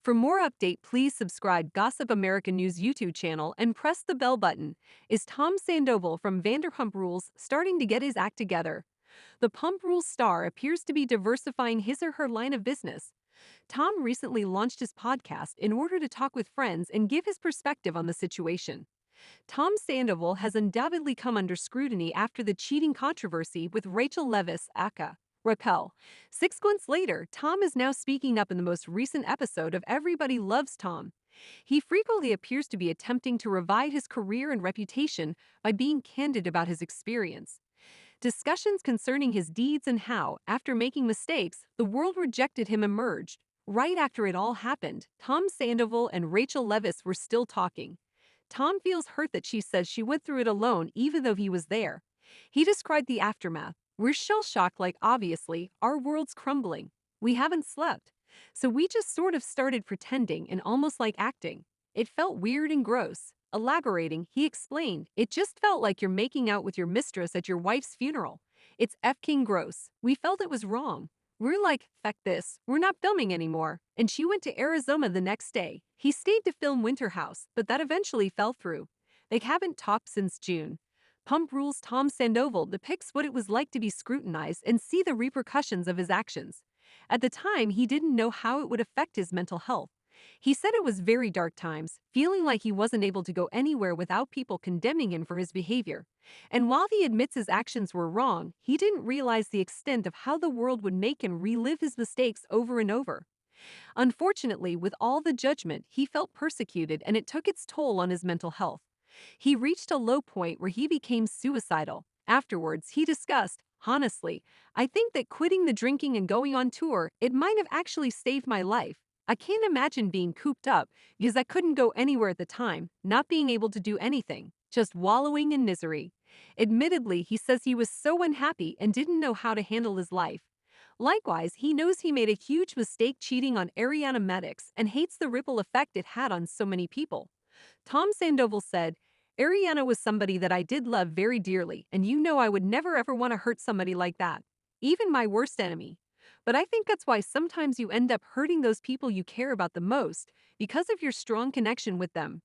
For more update, please subscribe Gossip American News YouTube channel and press the bell button. Is Tom Sandoval from Vanderpump Rules starting to get his act together? The Pump Rules star appears to be diversifying his or her line of business. Tom recently launched his podcast in order to talk with friends and give his perspective on the situation. Tom Sandoval has undoubtedly come under scrutiny after the cheating controversy with Rachel Leviss, aka Raquel. 6 months later, Tom is now speaking up in the most recent episode of Everybody Loves Tom. He frequently appears to be attempting to revive his career and reputation by being candid about his experience. Discussions concerning his deeds and how, after making mistakes, the world rejected him emerged. Right after it all happened, Tom Sandoval and Rachel Leviss were still talking. Tom feels hurt that she says she went through it alone even though he was there. He described the aftermath. We're shell-shocked, like obviously, our world's crumbling. We haven't slept. So we just sort of started pretending and almost like acting. It felt weird and gross. Elaborating, he explained, it just felt like you're making out with your mistress at your wife's funeral. It's effing gross. We felt it was wrong. We're like, feck this, we're not filming anymore. And she went to Arizona the next day. He stayed to film Winter House, but that eventually fell through. They haven't talked since June. Pump Rules Tom Sandoval depicts what it was like to be scrutinized and see the repercussions of his actions. At the time, he didn't know how it would affect his mental health. He said it was very dark times, feeling like he wasn't able to go anywhere without people condemning him for his behavior. And while he admits his actions were wrong, he didn't realize the extent of how the world would make him relive his mistakes over and over. Unfortunately, with all the judgment, he felt persecuted and it took its toll on his mental health. He reached a low point where he became suicidal. Afterwards, he discussed, honestly, I think that quitting the drinking and going on tour, it might have actually saved my life. I can't imagine being cooped up because I couldn't go anywhere at the time, not being able to do anything, just wallowing in misery. Admittedly, he says he was so unhappy and didn't know how to handle his life. Likewise, he knows he made a huge mistake cheating on Ariana Madix and hates the ripple effect it had on so many people. Tom Sandoval said, Ariana was somebody that I did love very dearly, and you know I would never ever want to hurt somebody like that, even my worst enemy. But I think that's why sometimes you end up hurting those people you care about the most, because of your strong connection with them.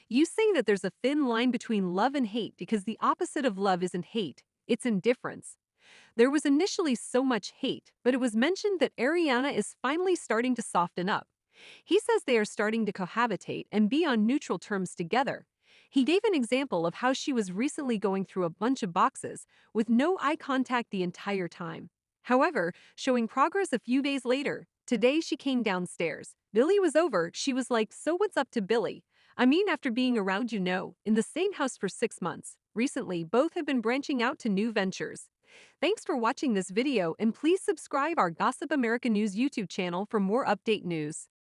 You say that there's a thin line between love and hate because the opposite of love isn't hate, it's indifference. There was initially so much hate, but it was mentioned that Ariana is finally starting to soften up. He says they are starting to cohabitate and be on neutral terms together. He gave an example of how she was recently going through a bunch of boxes with no eye contact the entire time. However, showing progress a few days later, today she came downstairs. Billy was over. She was like, so what's up to Billy? I mean, after being around in the same house for 6 months. Recently, both have been branching out to new ventures. Thanks for watching this video and please subscribe our Gossip American News YouTube channel for more update news.